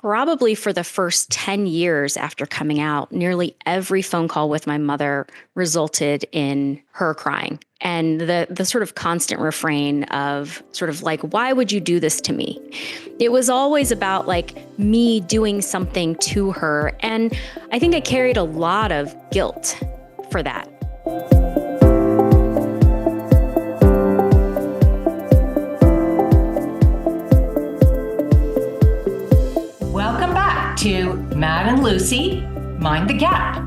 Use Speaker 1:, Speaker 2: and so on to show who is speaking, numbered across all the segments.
Speaker 1: probably for the first 10 years after coming out, nearly every phone call with my mother resulted in her crying. And the sort of constant refrain of sort of like, why would you do this to me? It was always about like me doing something to her. And I think I carried a lot of guilt for that.
Speaker 2: Welcome back to Matt and Lucy Mind the Gap.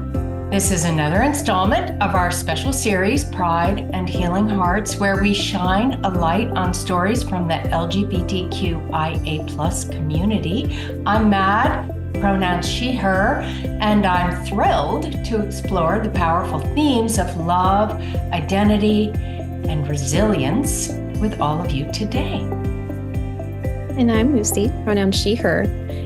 Speaker 2: This is another installment of our special series, Pride and Healing Hearts, where we shine a light on stories from the LGBTQIA plus community. I'm Matt, pronouns she, her, and I'm thrilled to explore the powerful themes of love, identity, and resilience with all of you today.
Speaker 3: And I'm Lucy, pronouns she, her.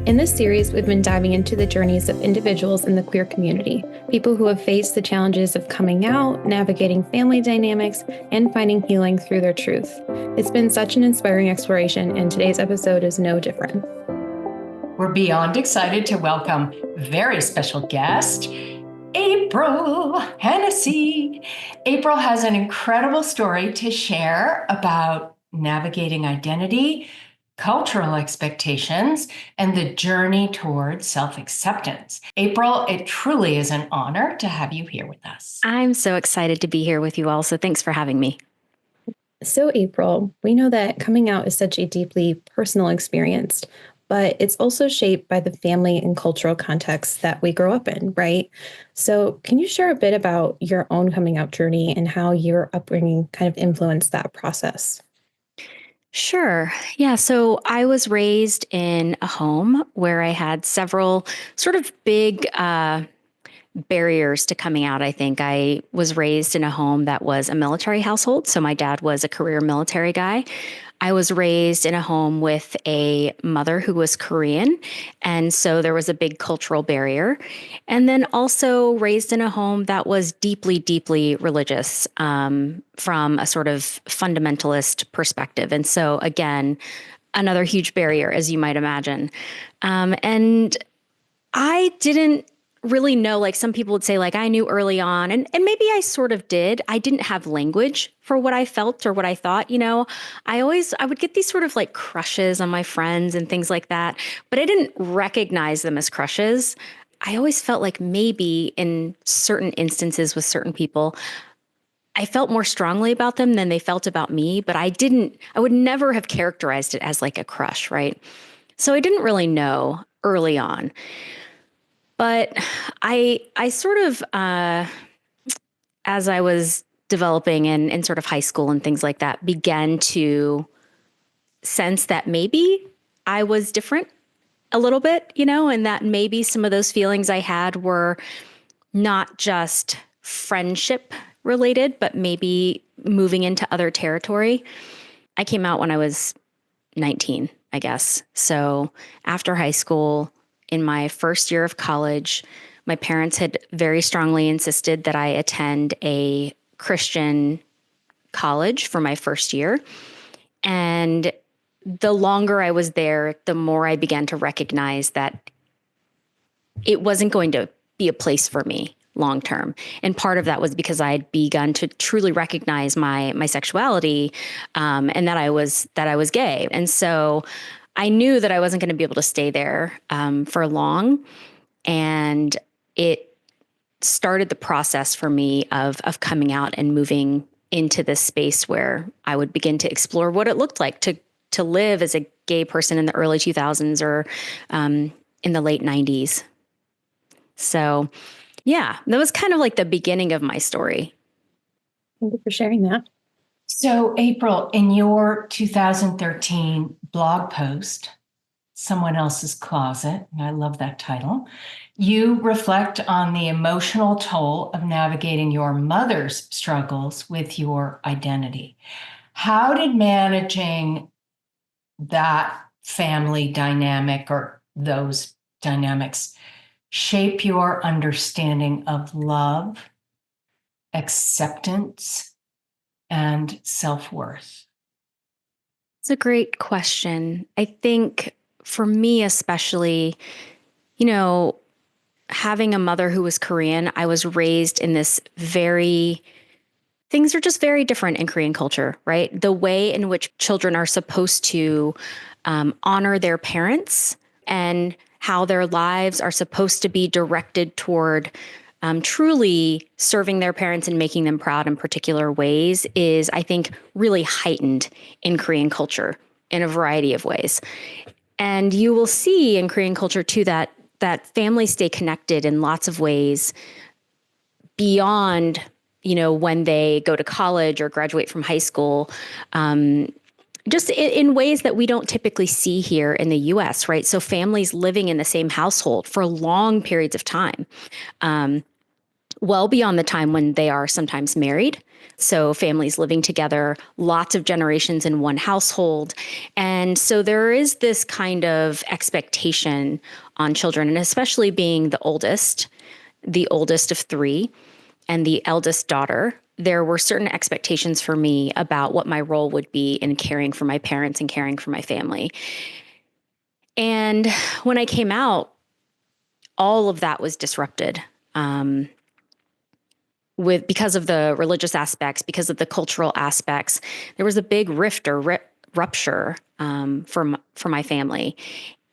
Speaker 3: In this series, we've been diving into the journeys of individuals in the queer community, people who have faced the challenges of coming out, navigating family dynamics, and finding healing through their truth. It's been such an inspiring exploration, and today's episode is no different.
Speaker 2: We're beyond excited to welcome very special guest, April Hennessey. April has an incredible story to share about navigating identity, cultural expectations, and the journey towards self-acceptance. April, it truly is an honor to have you here with us.
Speaker 1: I'm so excited to be here with you all. So thanks for having me.
Speaker 3: So, April, we know that coming out is such a deeply personal experience, but it's also shaped by the family and cultural context that we grow up in, right? So can you share a bit about your own coming out journey and how your upbringing kind of influenced that process?
Speaker 1: Sure. Yeah. So I was raised in a home where I had several sort of big barriers to coming out. I think I was raised in a home that was a military household. So my dad was a career military guy. I was raised in a home with a mother who was Korean. And so there was a big cultural barrier. And then also raised in a home that was deeply, deeply religious from a sort of fundamentalist perspective. And so, again, another huge barrier, as you might imagine. And I didn't really know, like some people would say, like I knew early on, and maybe I sort of did. I didn't have language for what I felt or what I thought, I would get these sort of like crushes on my friends and things like that, but I didn't recognize them as crushes. I always felt like maybe in certain instances with certain people, I felt more strongly about them than they felt about me, but I would never have characterized it as like a crush, right? So I didn't really know early on. But I sort of, as I was developing in sort of high school and things like that, began to sense that maybe I was different a little bit, and that maybe some of those feelings I had were not just friendship related, but maybe moving into other territory. I came out when I was 19, I guess. So after high school, in my first year of college, my parents had very strongly insisted that I attend a Christian college for my first year. And the longer I was there, the more I began to recognize that it wasn't going to be a place for me long term. And part of that was because I had begun to truly recognize my sexuality, and that I was gay. And so I knew that I wasn't going to be able to stay there for long. And it started the process for me of coming out and moving into this space where I would begin to explore what it looked like to live as a gay person in the early 2000s or in the late 90s. So yeah, that was kind of like the beginning of my story.
Speaker 3: Thank you for sharing that.
Speaker 2: So, April, in your 2013 blog post, Someone Else's Closet, and I love that title, you reflect on the emotional toll of navigating your mother's struggles with your identity. How did managing that family dynamic or those dynamics shape your understanding of love, acceptance, and self-worth?
Speaker 1: It's a great question. I think for me, especially, you know, having a mother who was Korean, I was raised in this things are just very different in Korean culture, right? The way in which children are supposed to honor their parents and how their lives are supposed to be directed toward truly serving their parents and making them proud in particular ways is, I think, really heightened in Korean culture in a variety of ways. And you will see in Korean culture too that families stay connected in lots of ways beyond, when they go to college or graduate from high school, just in ways that we don't typically see here in the US, right? So families living in the same household for long periods of time, well beyond the time when they are sometimes married. So families living together, lots of generations in one household. And so there is this kind of expectation on children, and especially being the oldest of three, and the eldest daughter, there were certain expectations for me about what my role would be in caring for my parents and caring for my family. And when I came out, all of that was disrupted. Because of the religious aspects, because of the cultural aspects, there was a big rift or rupture for my family.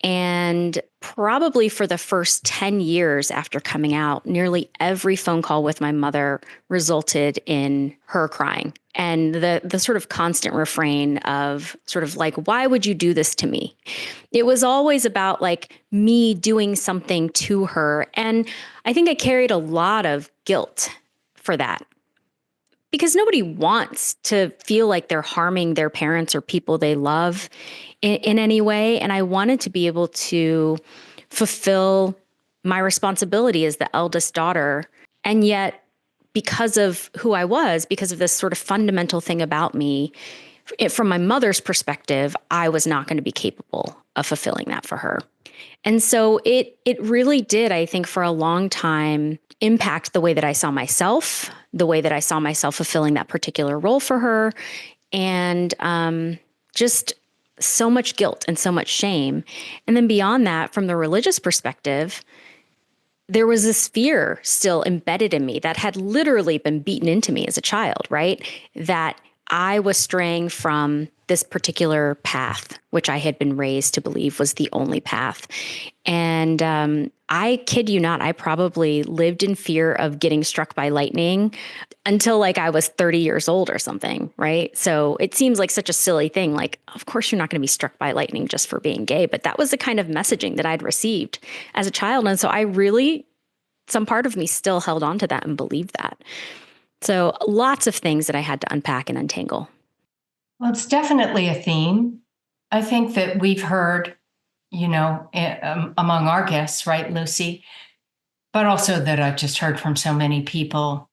Speaker 1: And probably for the first 10 years after coming out, nearly every phone call with my mother resulted in her crying. And the sort of constant refrain of sort of like, why would you do this to me? It was always about like me doing something to her. And I think I carried a lot of guilt for that, because nobody wants to feel like they're harming their parents or people they love in any way. And I wanted to be able to fulfill my responsibility as the eldest daughter. And yet, because of who I was, because of this sort of fundamental thing about me, from my mother's perspective, I was not going to be capable of fulfilling that for her. And so it really did, I think, for a long time, impact the way that I saw myself, the way that I saw myself fulfilling that particular role for her, and just so much guilt and so much shame. And then beyond that, from the religious perspective, there was this fear still embedded in me that had literally been beaten into me as a child, right? That I was straying from this particular path, which I had been raised to believe was the only path. And I kid you not, I probably lived in fear of getting struck by lightning until like I was 30 years old or something, right? So it seems like such a silly thing. Like, of course, you're not going to be struck by lightning just for being gay. But that was the kind of messaging that I'd received as a child. And so some part of me still held on to that and believed that. So lots of things that I had to unpack and untangle.
Speaker 2: Well, it's definitely a theme. I think that we've heard, among our guests, right, Lucy, but also that I've just heard from so many people.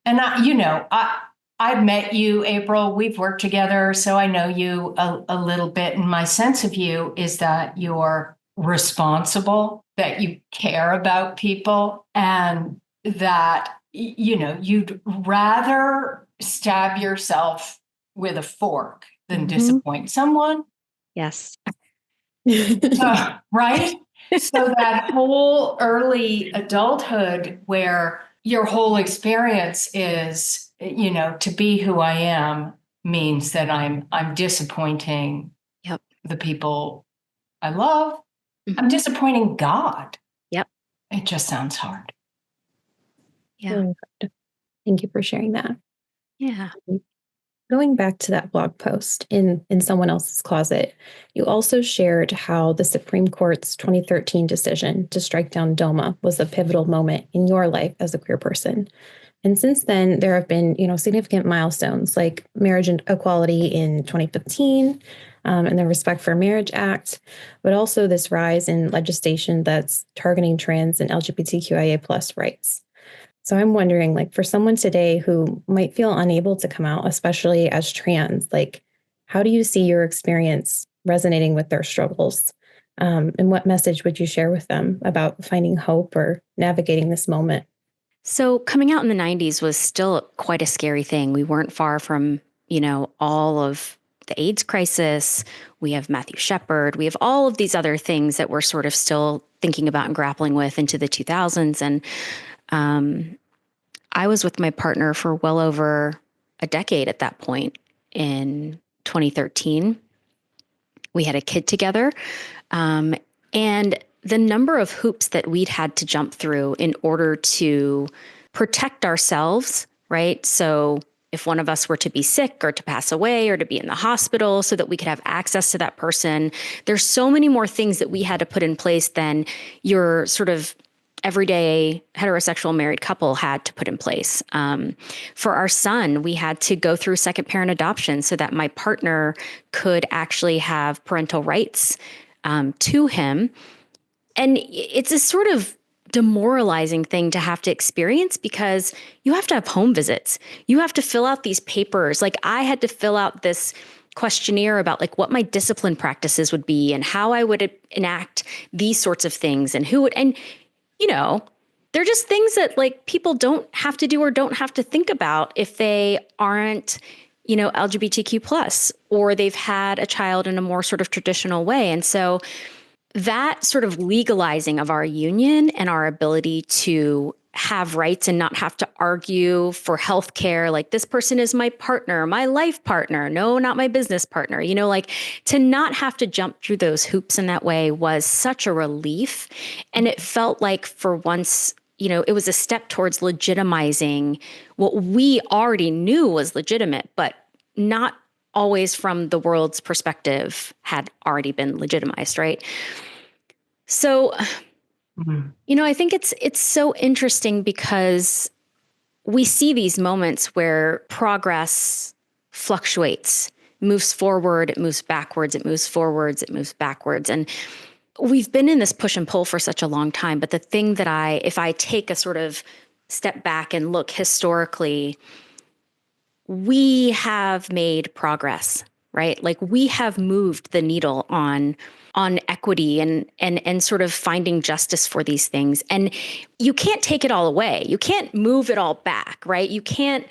Speaker 2: And I've met you, April. We've worked together, so I know you a little bit. And my sense of you is that you're responsible, that you care about people, and that you'd rather stab yourself with a fork than disappoint someone.
Speaker 1: Yes.
Speaker 2: Right? So that whole early adulthood where your whole experience is, to be who I am means that I'm disappointing the people I love. Mm-hmm. I'm disappointing God.
Speaker 1: Yep.
Speaker 2: It just sounds hard.
Speaker 1: Yeah.
Speaker 3: Thank you for sharing that.
Speaker 1: Yeah.
Speaker 3: Going back to that blog post in someone else's closet, you also shared how the Supreme Court's 2013 decision to strike down DOMA was a pivotal moment in your life as a queer person. And since then, there have been, significant milestones like marriage and equality in 2015 and the Respect for Marriage Act, but also this rise in legislation that's targeting trans and LGBTQIA plus rights. So I'm wondering, like, for someone today who might feel unable to come out, especially as trans, like, how do you see your experience resonating with their struggles? And what message would you share with them about finding hope or navigating this moment?
Speaker 1: So coming out in the 90s was still quite a scary thing. We weren't far from, all of the AIDS crisis. We have Matthew Shepard. We have all of these other things that we're sort of still thinking about and grappling with into the 2000s. And I was with my partner for well over a decade at that point. In 2013, we had a kid together. And the number of hoops that we'd had to jump through in order to protect ourselves, right? So if one of us were to be sick or to pass away or to be in the hospital so that we could have access to that person, there's so many more things that we had to put in place than your sort of everyday heterosexual married couple had to put in place. For our son, we had to go through second parent adoption so that my partner could actually have parental rights to him. And it's a sort of demoralizing thing to have to experience because you have to have home visits. You have to fill out these papers. Like I had to fill out this questionnaire about like what my discipline practices would be and how I would enact these sorts of things and who would, and you know, they're just things that like people don't have to do or don't have to think about if they aren't, you know, LGBTQ plus, or they've had a child in a more sort of traditional way. And so that sort of legalizing of our union and our ability to have rights and not have to argue for healthcare, like this person is my partner, my life partner, no, not my business partner, you know, like to not have to jump through those hoops in that way was such a relief. And it felt like for once, you know, it was a step towards legitimizing what we already knew was legitimate, but not always from the world's perspective had already been legitimized, right? So, you know, I think it's so interesting because we see these moments where progress fluctuates, moves forward, it moves backwards, it moves forwards, it moves backwards. And we've been in this push and pull for such a long time. But the thing that if I take a sort of step back and look historically, we have made progress, right? Like we have moved the needle on equity and sort of finding justice for these things. And you can't take it all away. You can't move it all back, right? You can't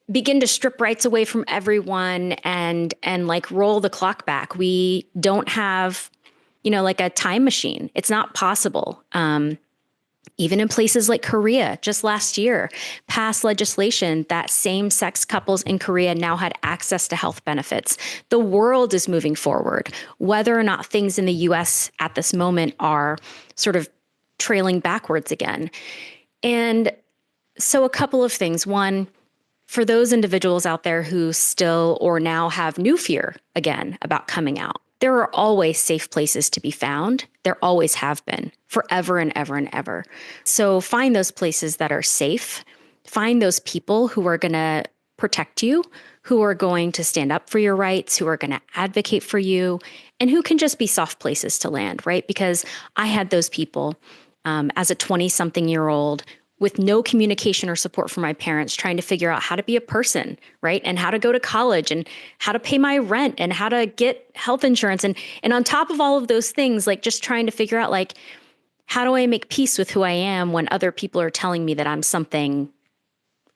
Speaker 1: begin to strip rights away from everyone and like roll the clock back. We don't have, you know, like a time machine. It's not possible. Even in places like Korea, just last year, passed legislation that same-sex couples in Korea now had access to health benefits. The world is moving forward. Whether or not things in the US at this moment are sort of trailing backwards again. And so a couple of things. One, for those individuals out there who still or now have new fear again about coming out, there are always safe places to be found. There always have been forever and ever and ever. So find those places that are safe. Find those people who are going to protect you, who are going to stand up for your rights, who are going to advocate for you, and who can just be soft places to land, right? Because I had those people as a 20-something-year-old with no communication or support from my parents, trying to figure out how to be a person, right? And how to go to college and how to pay my rent and how to get health insurance. And on top of all of those things, like just trying to figure out like, how do I make peace with who I am when other people are telling me that I'm something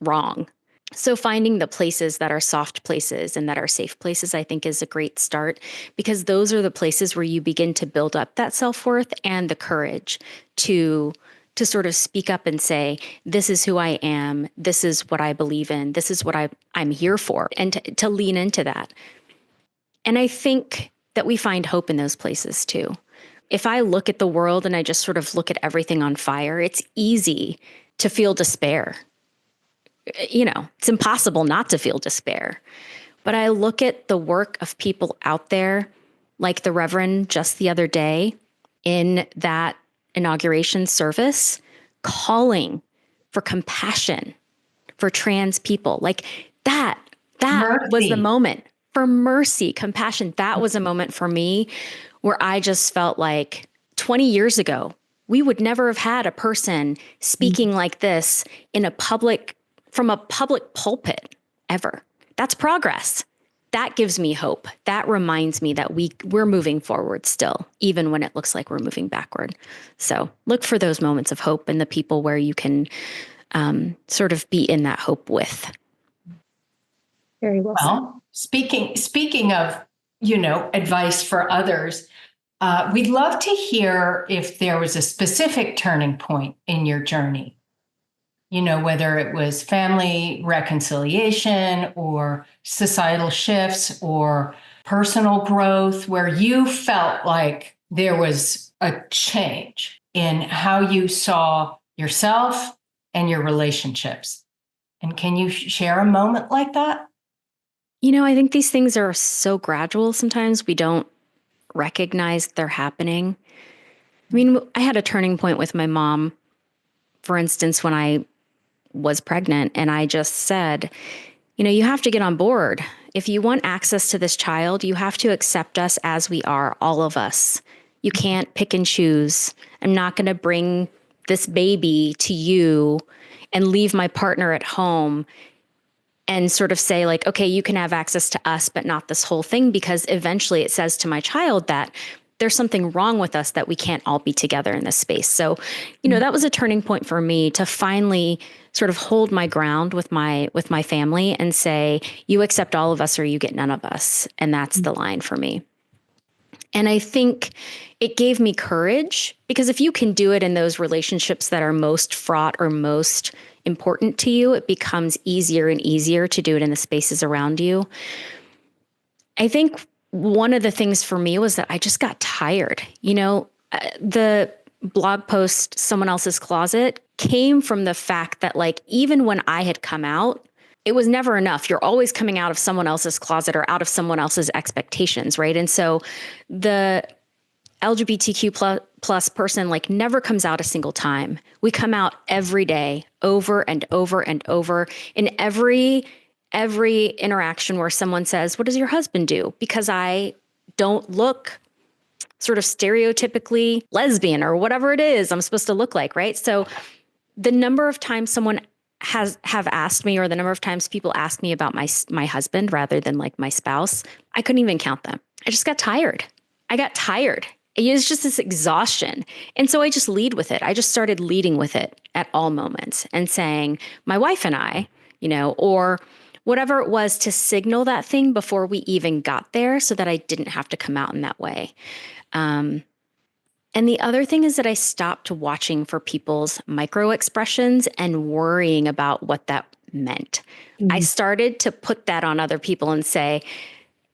Speaker 1: wrong? So finding the places that are soft places and that are safe places, I think is a great start, because those are the places where you begin to build up that self-worth and the courage to sort of speak up and say, this is who I am, this is what I believe in, this is what I'm here for, and to lean into that. And I think that we find hope in those places too. If I look at the world and I just sort of look at everything on fire, it's easy to feel despair. You know, it's impossible not to feel despair. But I look at the work of people out there, like the Reverend just the other day in that inauguration service, calling for compassion for trans people. Like that was the moment for mercy, compassion. That was a moment for me where I just felt like 20 years ago, we would never have had a person speaking like this from a public pulpit ever. That's progress. That gives me hope. That reminds me that we're moving forward still, even when it looks like we're moving backward. So look for those moments of hope and the people where you can sort of be in that hope with.
Speaker 3: Very well said.
Speaker 2: Speaking of advice for others. We'd love to hear if there was a specific turning point in your journey, whether it was family reconciliation or societal shifts or personal growth, where you felt like there was a change in how you saw yourself and your relationships. And can you share a moment like that?
Speaker 1: I think these things are so gradual sometimes we don't recognize they're happening. I mean, I had a turning point with my mom, for instance, when I was pregnant, and I just said, you have to get on board. If you want access to this child, you have to accept us as we are, all of us. You can't pick and choose. I'm not going to bring this baby to you and leave my partner at home and sort of say like, okay, you can have access to us, but not this whole thing, because eventually it says to my child that there's something wrong with us, that we can't all be together in this space. So, that was a turning point for me to finally sort of hold my ground with my family and say, you accept all of us or you get none of us. And that's the line for me. And I think it gave me courage, because if you can do it in those relationships that are most fraught or most important to you, it becomes easier and easier to do it in the spaces around you. I think one of the things for me was that I just got tired. The blog post, Someone Else's Closet, came from the fact that like, even when I had come out, it was never enough. You're always coming out of someone else's closet or out of someone else's expectations, right? And so the LGBTQ plus person like never comes out a single time. We come out every day, over and over and over, in every interaction where someone says, what does your husband do? Because I don't look sort of stereotypically lesbian or whatever it is I'm supposed to look like, right? So the number of times someone have asked me, or the number of times people ask me about my husband rather than like my spouse, I couldn't even count them. I just got tired. It was just this exhaustion. And so I just lead with it. I just started leading with it at all moments and saying, my wife and I, or whatever it was, to signal that thing before we even got there so that I didn't have to come out in that way. And the other thing is that I stopped watching for people's micro expressions and worrying about what that meant. Mm-hmm. I started to put that on other people and say,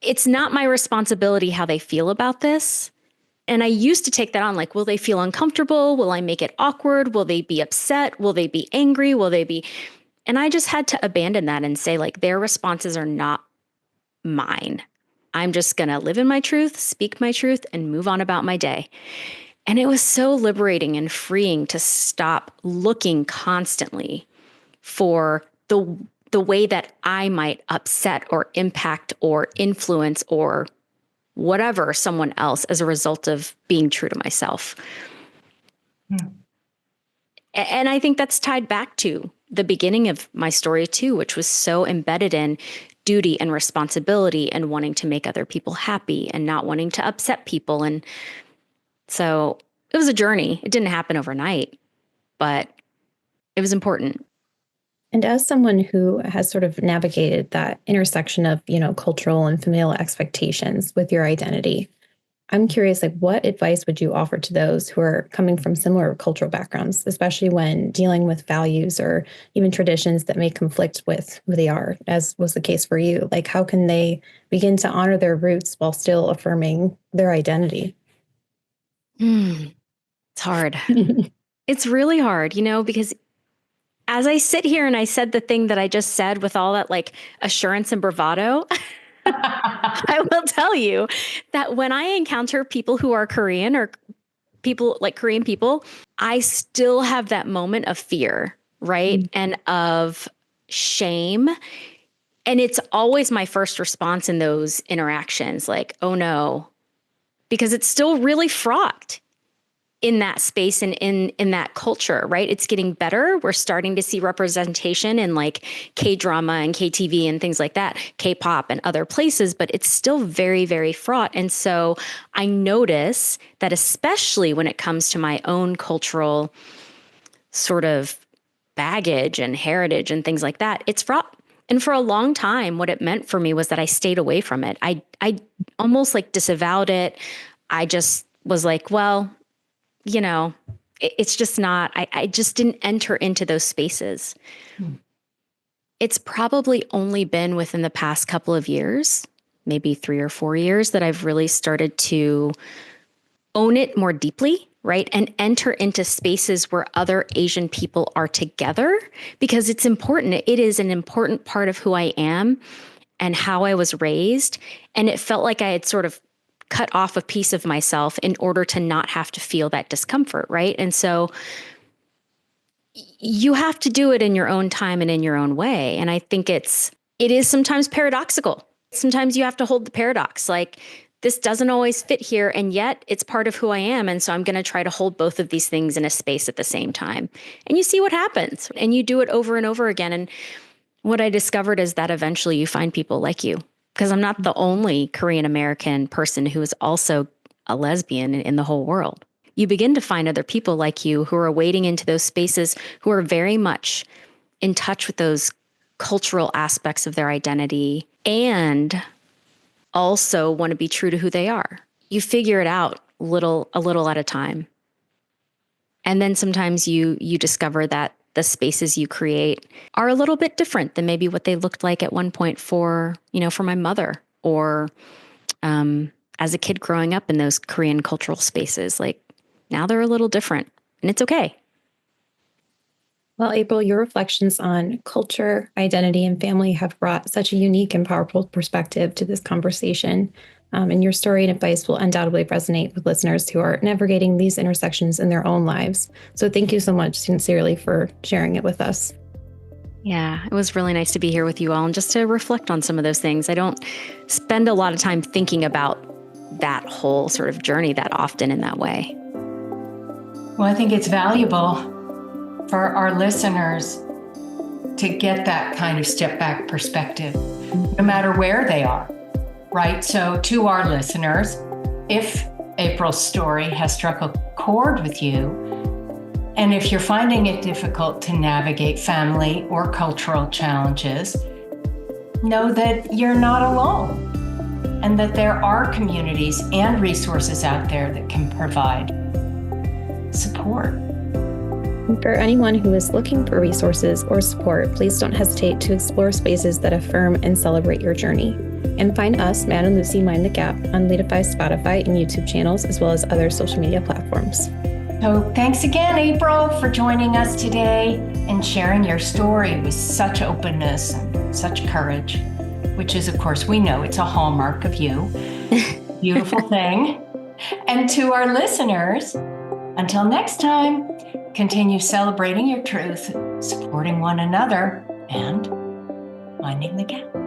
Speaker 1: it's not my responsibility how they feel about this. And I used to take that on, like, will they feel uncomfortable? Will I make it awkward? Will they be upset? Will they be angry? And I just had to abandon that and say, like, their responses are not mine. I'm just going to live in my truth, speak my truth, and move on about my day. And it was so liberating and freeing to stop looking constantly for the way that I might upset or impact or influence or whatever someone else as a result of being true to myself. And I think that's tied back to the beginning of my story too, which was so embedded in duty and responsibility and wanting to make other people happy and not wanting to upset people. And so it was a journey. It didn't happen overnight, but it was important.
Speaker 3: And as someone who has sort of navigated that intersection of, cultural and familial expectations with your identity, I'm curious, like, what advice would you offer to those who are coming from similar cultural backgrounds, especially when dealing with values or even traditions that may conflict with who they are, as was the case for you? Like, how can they begin to honor their roots while still affirming their identity?
Speaker 1: It's hard. It's really hard, because as I sit here and I said the thing that I just said with all that like assurance and bravado, I will tell you that when I encounter people who are Korean or people like Korean people, I still have that moment of fear, right? Mm-hmm. And of shame. And it's always my first response in those interactions, like, oh no, because it's still really fraught in that space and in that culture, right? It's getting better. We're starting to see representation in like K-drama and KTV and things like that, K-pop and other places, but it's still very, very fraught. And so I notice that especially when it comes to my own cultural sort of baggage and heritage and things like that, it's fraught. And for a long time, what it meant for me was that I stayed away from it. I almost like disavowed it. I just was like, well, it's just not, I just didn't enter into those spaces. It's probably only been within the past couple of years, maybe 3 or 4 years, that I've really started to own it more deeply, right? And enter into spaces where other Asian people are together, because it's important. It is an important part of who I am and how I was raised. And it felt like I had sort of cut off a piece of myself in order to not have to feel that discomfort, right? And so you have to do it in your own time and in your own way. And I think it is sometimes paradoxical. Sometimes you have to hold the paradox, like, this doesn't always fit here, and yet it's part of who I am. And so I'm going to try to hold both of these things in a space at the same time. And you see what happens, and you do it over and over again. And what I discovered is that eventually you find people like you, because I'm not the only Korean American person who is also a lesbian in the whole world. You begin to find other people like you who are wading into those spaces, who are very much in touch with those cultural aspects of their identity and also want to be true to who they are. You figure it out a little at a time. And then sometimes you discover that the spaces you create are a little bit different than maybe what they looked like at one point for my mother, or as a kid growing up in those Korean cultural spaces. Like, now they're a little different, and it's okay.
Speaker 3: Well, April, your reflections on culture, identity, and family have brought such a unique and powerful perspective to this conversation. And your story and advice will undoubtedly resonate with listeners who are navigating these intersections in their own lives. So thank you so much, sincerely, for sharing it with us.
Speaker 1: Yeah, it was really nice to be here with you all and just to reflect on some of those things. I don't spend a lot of time thinking about that whole sort of journey that often in that way.
Speaker 2: Well, I think it's valuable for our listeners to get that kind of step back perspective, no matter where they are, right? So to our listeners, if April's story has struck a chord with you, and if you're finding it difficult to navigate family or cultural challenges, know that you're not alone, and that there are communities and resources out there that can provide support.
Speaker 3: For anyone who is looking for resources or support, please don't hesitate to explore spaces that affirm and celebrate your journey. And find us, Matt and Lucy Mind the Gap, on Leadify, Spotify, and YouTube channels, as well as other social media platforms.
Speaker 2: So thanks again, April, for joining us today and sharing your story with such openness and such courage, which is, of course, we know it's a hallmark of you. Beautiful thing. And to our listeners, until next time, continue celebrating your truth, supporting one another, and minding the gap.